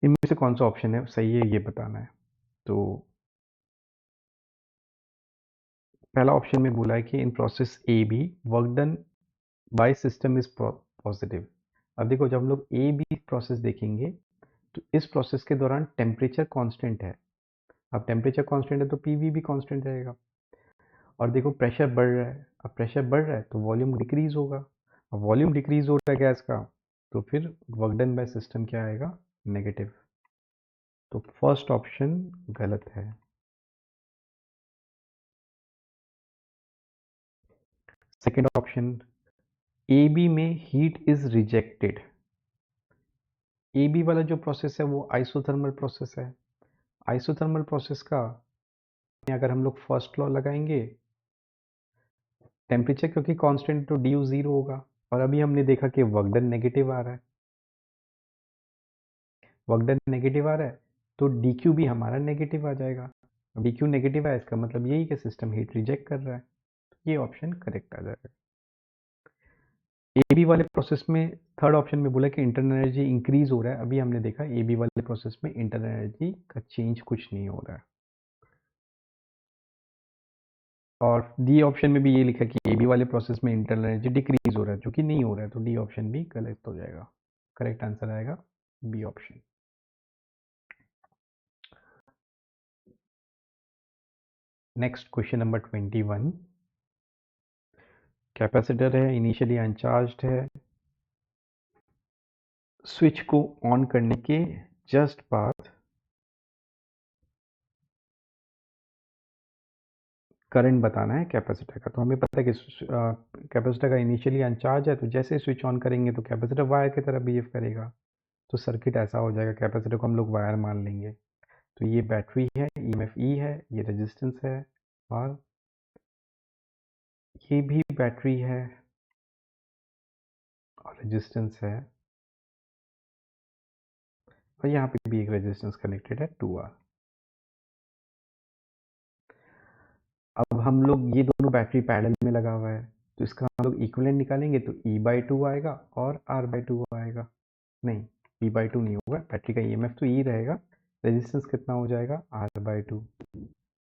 S1: इनमें से कौन सा ऑप्शन है सही है ये बताना है। तो पहला ऑप्शन में बोला है कि in process A B work done by system is positive. अब देखो जब हम लोग ए बी प्रोसेस देखेंगे तो इस प्रोसेस के दौरान टेम्परेचर कांस्टेंट है, अब टेम्परेचर कांस्टेंट है तो पीवी भी कांस्टेंट रहेगा, और देखो प्रेशर बढ़ रहा है, अब प्रेशर बढ़ रहा है तो वॉल्यूम डिक्रीज होगा, अब वॉल्यूम डिक्रीज हो रहा है गैस का, तो फिर वर्क डन बाय सिस्टम क्या आएगा, नेगेटिव, तो फर्स्ट ऑप्शन गलत है। सेकेंड ऑप्शन ए बी में heat is rejected, A B वाला जो प्रोसेस है वो आइसोथर्मल प्रोसेस है, आइसोथर्मल प्रोसेस का अगर हम लोग फर्स्ट लॉ लगाएंगे, टेम्परेचर क्योंकि कांस्टेंट तो डी जीरो होगा, और अभी हमने देखा कि वर्क डन नेगेटिव आ रहा है, वर्क डन नेगेटिव आ रहा है तो डी क्यू भी हमारा नेगेटिव आ जाएगा, डी क्यू नेगेटिव है इसका मतलब यही कि सिस्टम हीट रिजेक्ट कर रहा है, तो ये ऑप्शन करेक्ट आ जाएगा। ए बी वाले प्रोसेस में थर्ड ऑप्शन में बोला कि इंटरनल एनर्जी इंक्रीज हो रहा है, अभी हमने देखा ए बी वाले प्रोसेस में इंटरनल एनर्जी का चेंज कुछ नहीं हो रहा है, और डी ऑप्शन में भी ये लिखा कि ए बी वाले प्रोसेस में इंटरनल एनर्जी डिक्रीज हो रहा है, जो कि नहीं हो रहा है, तो डी ऑप्शन भी करेक्ट हो जाएगा, करेक्ट आंसर आएगा B option. Next question number 21, capacitor है, इनिशियली अनचार्ज्ड है, स्विच को ऑन करने के जस्ट बाद करंट बताना है कैपेसिटर का। तो हमें पता है कि कैपेसिटर का इनिशियली अनचार्ज है, तो जैसे स्विच ऑन करेंगे तो कैपेसिटर वायर की तरह बिहेव करेगा, तो सर्किट ऐसा हो जाएगा। कैपेसिटर को हम लोग वायर मान लेंगे। तो ये बैटरी है, ईएमएफ ई है, ये रेजिस्टेंस है, और ये भी बैटरी है और रेजिस्टेंस है, और यहाँ पे भी एक रेजिस्टेंस कनेक्टेड है 2R। अब हम लोग ये दोनों बैटरी पैरेलल में लगा हुआ है, तो इसका हम लोग इक्विवेलेंट निकालेंगे तो E/2 आएगा और R/2 आएगा। नहीं, E/2 नहीं होगा, बैटरी का ईएमएफ तो E रहेगा, रेजिस्टेंस कितना हो जाएगा R/2।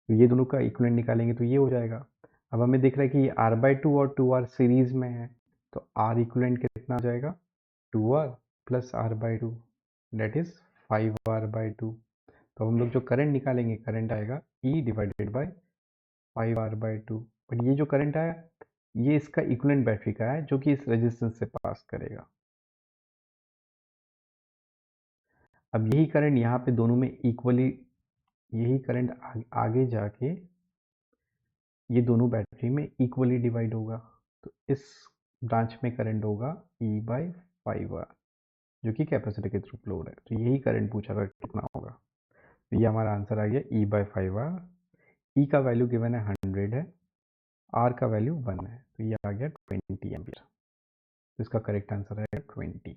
S1: तो ये दोनों का इक्विवेलेंट निकालेंगे तो ये हो जाएगा। अब हमें दिख रहा है कि R/2 और 2R सीरीज में है, तो R इक्विवेलेंट कितना हो जाएगा 2R plus R/2, date is 5R/2। तो हम लोग जो करंट निकालेंगे, करंट आएगा E divided by 5R/2। But ये जो करंट आया, ये इसका इक्विवेलेंट बैटरी का है, जो कि इस रेजिस्टेंस से पास करेगा। अब यही करंट यहाँ पे दोनों में इक्वली, यही करंट आगे जाके ये दोनों बैटरी में इक्वली डिवाइड होगा, तो इस ब्रांच में करंट होगा E/5R, जो कि कैपेसिटर के थ्रू फ्लो हो रहा है। तो यही करंट पूछा था कितना होगा, तो ये हमारा आंसर आ गया E/5R। E का वैल्यू गिवन है 100 है, R का वैल्यू 1 है, तो ये आ गया 20 एम्पियर। तो इसका करेक्ट आंसर है 20।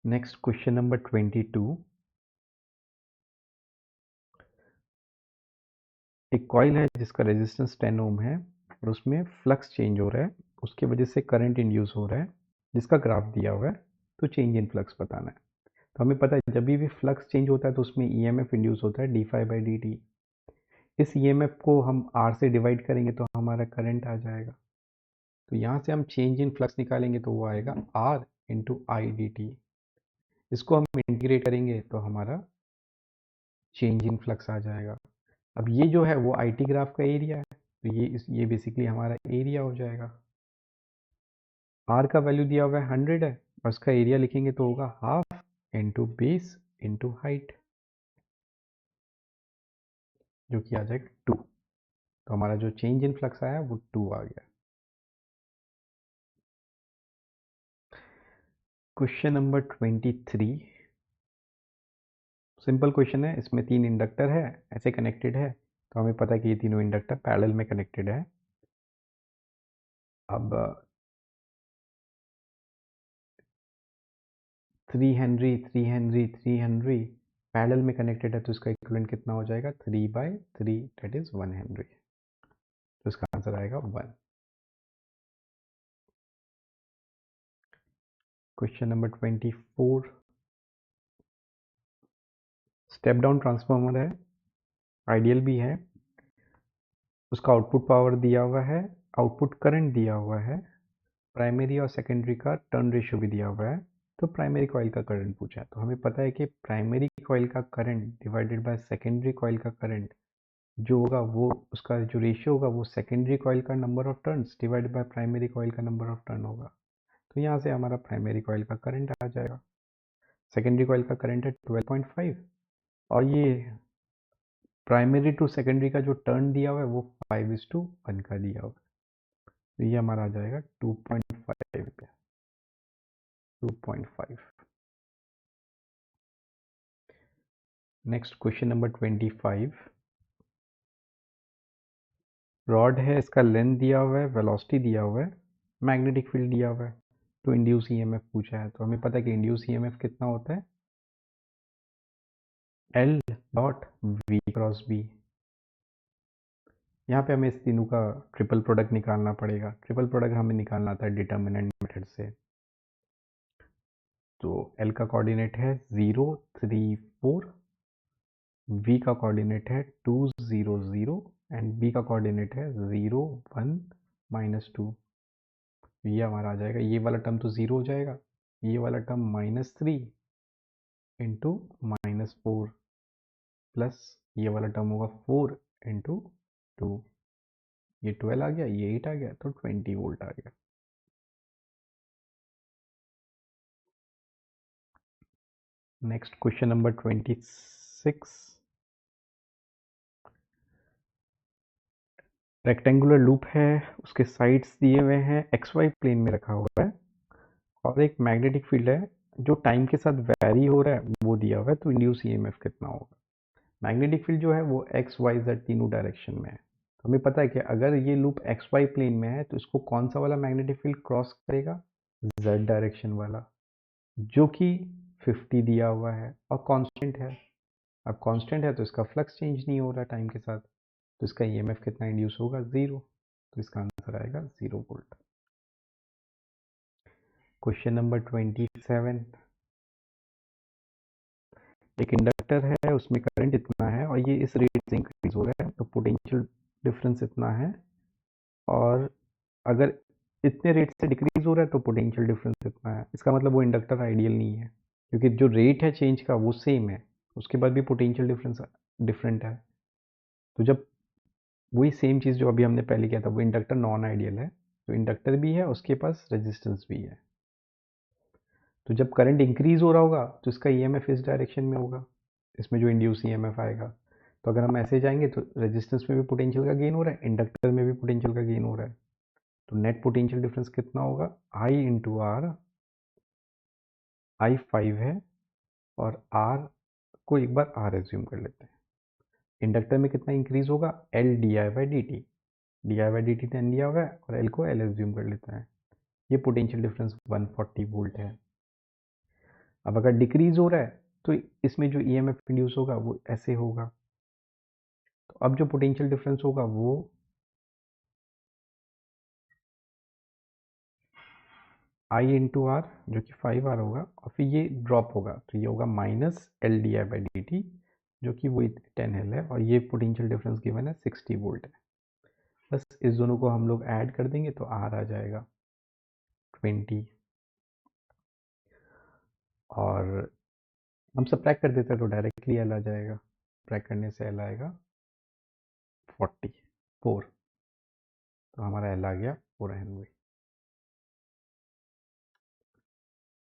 S1: Next question number 22। एक कॉइल है जिसका रेजिस्टेंस 10 ओम है और उसमें फ्लक्स चेंज हो रहा है, उसकी वजह से करंट इंड्यूस हो रहा है, जिसका ग्राफ दिया हुआ है। तो चेंज इन फ्लक्स बताना है। तो हमें पता है जब भी फ्लक्स चेंज होता है तो उसमें ईएमएफ इंड्यूस होता है d∅dt। इस ईएमएफ को हम R से डिवाइड करेंगे तो हमारा करंट आ जाएगा। तो यहाँ से हम चेंज इन फ्लक्स निकालेंगे तो वो आएगा R into I D T. इसको हम इंटीग्रेट करेंगे तो हमारा चेंज इन फ्लक्स आ जाएगा। अब ये जो है वो आई टी ग्राफ का एरिया है, तो ये बेसिकली हमारा एरिया हो जाएगा। R का वैल्यू दिया हुआ है 100 है, और इसका एरिया लिखेंगे तो होगा half into base into height, जो कि आ जाएगा 2। तो हमारा जो चेंज इन फ्लक्स आया वो 2 आ गया। Question number 23। सिंपल क्वेश्चन है, इसमें 3 इंडक्टर है, ऐसे कनेक्टेड है, तो हमें पता है कि ये तीनों इंडक्टर पैरेलल में कनेक्टेड है। अब 3 हेनरी 3 हेनरी 3 हेनरी पैरेलल में कनेक्टेड है, तो इसका इक्विवेलेंट कितना हो जाएगा 3/3, दैट इज 1 हेनरी। तो इसका आंसर आएगा 1। Question number 24। Step down transformer है, आइडियल भी है, उसका आउटपुट पावर दिया हुआ है, आउटपुट करंट दिया हुआ है, प्राइमरी और सेकेंडरी का टर्न रेशियो भी दिया हुआ है। तो प्राइमरी कॉइल का करंट पूछा है, तो हमें पता है कि प्राइमरी कॉइल का current divided by secondary coil का करंट जो होगा, वो उसका जो रेशियो होगा वो सेकेंडरी कॉइल का number of turns divided by primary coil का नंबर ऑफ टर्न होगा। तो यहाँ से हमारा प्राइमरी कॉइल का करंट आ जाएगा। सेकेंडरी कॉइल का करंट है 12.5, और ये प्राइमरी टू सेकेंडरी का जो टर्न दिया हुआ है वो 5:1 का दिया हुआ है। तो ये हमारा आ जाएगा 2.5 पे, 2.5। Next question number 25। रॉड है, इसका लेंथ दिया हुआ है, वेलोसिटी दिया हुआ है, मैग्नेटिक फील्ड दिया हुआ है, तो इंड्यूस ईएमएफ पूछा है। तो हमें पता है कि इंड्यूस ईएमएफ कितना होता है L dot V cross B। यहाँ पे हमें इस तीनों का ट्रिपल प्रोडक्ट निकालना पड़ेगा। ट्रिपल प्रोडक्ट हमें निकालना था डिटर्मिनेंट मेथड से। तो L का कोऑर्डिनेट है 0 3 4, V का कोऑर्डिनेट है 2 0 0 एंड B का कोऑर्डिनेट है 0 1 -2। ये हमारा आ जाएगा, ये वाला टर्म तो 0 हो जाएगा, ये वाला टर्म -3 इंटू -4 प्लस ये वाला टर्म होगा 4 इंटू 2, ये 12 आ गया, ये 8 आ गया, तो 20 वोल्ट आ गया। Next question number 26। Rectangular loop है, उसके साइड्स दिए हुए हैं, एक्स वाई प्लेन में रखा हुआ है, और एक मैग्नेटिक फील्ड है जो टाइम के साथ वैरी हो रहा है, वो दिया हुआ है। तो इंड्यूस ईएमएफ कितना होगा? मैग्नेटिक फील्ड जो है वो एक्स वाई जेड तीनों डायरेक्शन में है। तो हमें पता है कि अगर ये लूप एक्स वाई प्लेन में है तो इसको कौन सा वाला मैग्नेटिक फील्ड क्रॉस करेगा? जेड डायरेक्शन वाला, जो कि 50 दिया हुआ है और कांस्टेंट है। अब कांस्टेंट है तो इसका फ्लक्स चेंज नहीं हो रहा टाइम के साथ, तो इसका ईएमएफ कितना इंड्यूस होगा? 0। तो इसका आंसर आएगा 0 वोल्ट। Question number 27। एक इंडक्टर है, उसमें करंट इतना है और ये इस रेट से इंक्रीज हो रहा है, तो पोटेंशियल डिफरेंस इतना है। और अगर इतने रेट से डिक्रीज हो रहा है तो पोटेंशियल डिफरेंस इतना है। इसका मतलब वो इंडक्टर आइडियल नहीं है, क्योंकि जो रेट है चेंज का वो सेम है, उसके बाद भी पोटेंशियल डिफरेंस डिफरेंट है। तो जब वही सेम चीज़ जो अभी हमने पहले किया था, वो इंडक्टर नॉन आइडियल है, तो इंडक्टर भी है, उसके पास रेजिस्टेंस भी है। तो जब करंट इंक्रीज हो रहा होगा तो इसका ईएमएफ इस डायरेक्शन में होगा, इसमें जो इंड्यूस ईएमएफ आएगा। तो अगर हम ऐसे जाएंगे तो रेजिस्टेंस में भी पोटेंशियल का गेन हो रहा है, इंडक्टर में भी पोटेंशियल का गेन हो रहा है। तो नेट पोटेंशियल डिफरेंस कितना होगा? आई इंटू आर। आई 5 है और आर को एक बार आर एज्यूम कर लेते हैं। इंडक्टर में कितना इंक्रीज होगा? L D I by D T. D I by D T ten दिया हुआ है और एल को एल एज्यूम कर लेते हैं। ये पोटेंशियल डिफरेंस 140 वोल्ट है। अब अगर डिक्रीज हो रहा है तो इसमें जो ईएमएफ इंड्यूस होगा वो ऐसे होगा। तो अब जो पोटेंशियल डिफरेंस होगा वो आई इंटू आर, जो कि 5 आर होगा, और फिर ये ड्रॉप होगा तो ये होगा minus L D I by D T, जो कि वही 10 एल है, और ये पोटेंशियल डिफरेंस गिवन है 60 वोल्ट है। बस इस दोनों को हम लोग ऐड कर देंगे तो आर आ जाएगा 20, और हम सब्ट्रैक्ट कर देते हैं तो डायरेक्टली एल आ जाएगा। सब्ट्रैक्ट करने से एल आएगा 44। तो हमारा एल आ गया 4 हेनरी।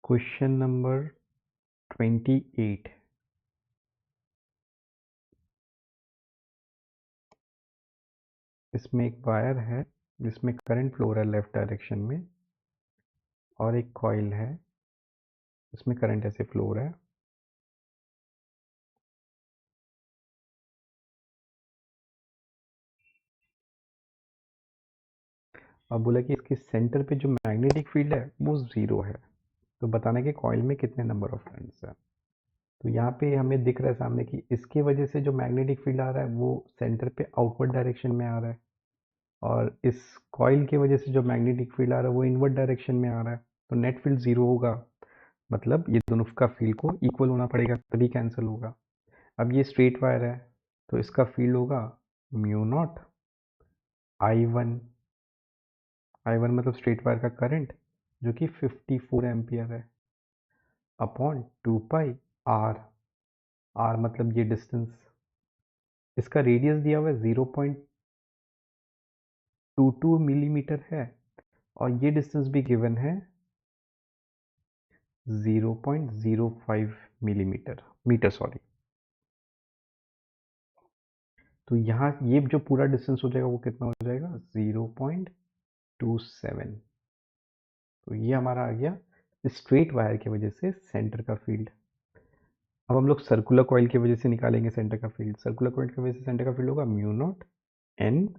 S1: Question number 28। इसमें एक वायर है जिसमें करंट फ्लो हो रहा है लेफ्ट डायरेक्शन में, और एक कॉइल है इसमें करंट ऐसे फ्लो हो रहा है। अब बोला कि इसके सेंटर पे जो मैग्नेटिक फील्ड है वो 0 है। तो बताना कि कॉइल में कितने नंबर ऑफ टर्न्स है। तो यहाँ पे हमें दिख रहा है सामने कि इसके वजह से जो मैग्नेटिक फील्ड आ रहा है वो सेंटर पे आउटवर्ड डायरेक्शन में आ रहा है, और इस कॉइल की वजह से जो मैग्नेटिक फील्ड आ रहा है वो इनवर्ड डायरेक्शन में आ रहा है। तो नेट फील्ड 0 होगा, मतलब ये दोनों का फील्ड को इक्वल होना पड़ेगा तभी कैंसिल होगा। अब ये स्ट्रेट वायर है तो इसका फील्ड होगा म्यू नॉट I1। I1 मतलब स्ट्रेट वायर का करंट, जो कि 54 एम्पियर है, अपॉन 2 पाई आर। आर मतलब ये डिस्टेंस, इसका रेडियस दिया हुआ है 0.22 मिलीमीटर है, और ये डिस्टेंस भी गिवन है 0.05 मिलीमीटर मीटर, सॉरी। तो यहाँ ये जो पूरा डिस्टेंस हो जाएगा वो कितना हो जाएगा? 0.27। तो ये हमारा आ गया स्ट्रेट वायर की वजह से सेंटर का फील्ड। अब हम लोग सर्कुलर कॉइल की वजह से निकालेंगे सेंटर का फील्ड। सर्कुलर कॉइल की वजह से सेंटर का फील्ड होगा म्यू नॉट एन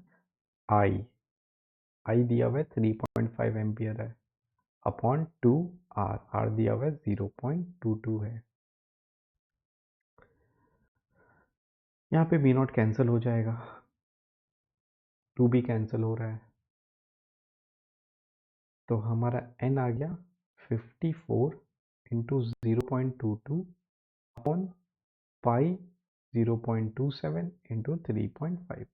S1: आई। आई दिया हुआ है 3.5 एम्पियर है, अपॉन 2 आर। आर दिया हुआ है 0.22 है। यहाँ पे बी नॉट कैंसिल हो जाएगा, 2 भी कैंसिल हो रहा है, तो हमारा एन आ गया 54 इंटू 0.22 अपॉन पाई 0.27 इंटू 3.5।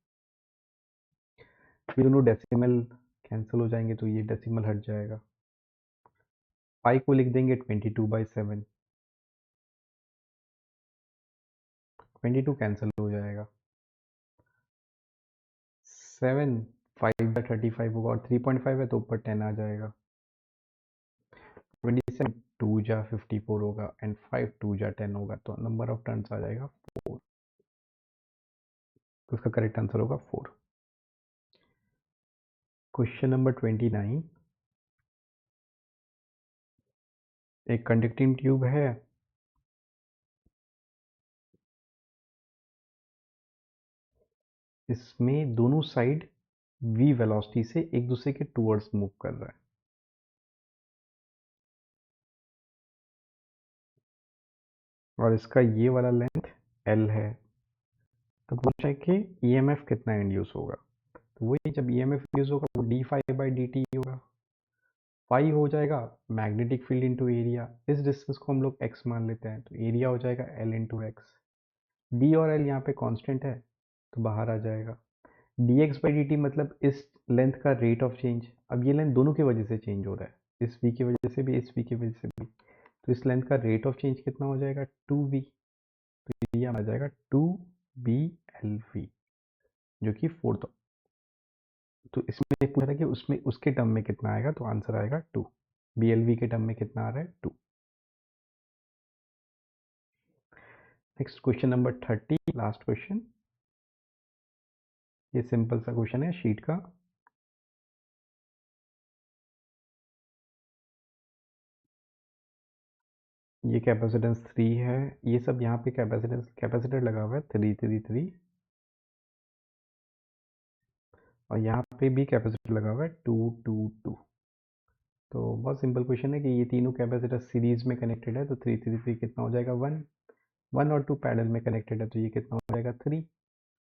S1: ये दोनों डेसिमल कैंसिल हो जाएंगे तो ये डेसिमल हट जाएगा। पाई को लिख देंगे 22/7, 22 कैंसिल हो जाएगा। 7 5 या 35 होगा और 3.5 है तो ऊपर 10 आ जाएगा। 27 2 जा 54 होगा एंड 5 2 जा 10 होगा तो नंबर ऑफ टर्न्स आ जाएगा 4। तो उसका करेक्ट आंसर होगा 4। Question number 29। एक कंडक्टिंग ट्यूब है, इसमें दोनों साइड v वेलोसिटी से एक दूसरे के टूवर्ड्स मूव कर रहा है। और इसका ये वाला लेंथ l है। तो पूछा है कि ईएमएफ कितना इंड्यूस होगा। तो वही जब ईएमएफ इंड्यूस होगा वो D phi by D T होगा। फाई हो जाएगा मैग्नेटिक फील्ड इंटू एरिया। इस डिस्टेंस को हम लोग x मान लेते हैं तो एरिया हो जाएगा l इंटू एक्स। d और l यहाँ पे कांस्टेंट है तो बाहर आ जाएगा। dx बाई डी टी मतलब इस लेंथ का रेट ऑफ चेंज। अब ये लेंथ दोनों की वजह से चेंज हो रहा है, इस v की वजह से भी, इस v की वजह से भी। तो इस लेंथ का रेट ऑफ चेंज कितना हो जाएगा 2v। तो ये आ जाएगा 2blv जो कि 4। तो इसमें पूछा था कि उसमें उसके टर्म में कितना आएगा तो आंसर आएगा 2। blv के टर्म में कितना आ रहा है 2। Next question number 30, last question. ये सिंपल सा क्वेश्चन है शीट का। ये कैपेसिटेंस 3 है, ये सब यहाँ पे कैपेसिटर लगा हुआ है 333 और यहाँ पे भी कैपेसिटर लगा हुआ है 222। तो बहुत सिंपल क्वेश्चन है कि ये तीनों कैपेसिटर सीरीज में कनेक्टेड है तो 333 कितना हो जाएगा 1। 1 और 2 पैरेलल में कनेक्टेड है तो ये कितना हो जाएगा 3।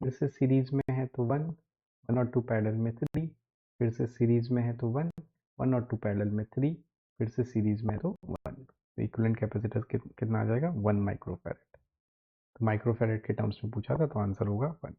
S1: फिर से सीरीज में है तो 1, 1 और 2 पैरेलल में 3। फिर से सीरीज में है तो 1, 1 और 2 पैरेलल में 3। फिर से सीरीज में है तो 1। तो इक्विवेलेंट कैपेसिटर कितना आ जाएगा 1 माइक्रोफैरड। तो माइक्रोफैरड के टर्म्स में पूछा था तो आंसर होगा 1।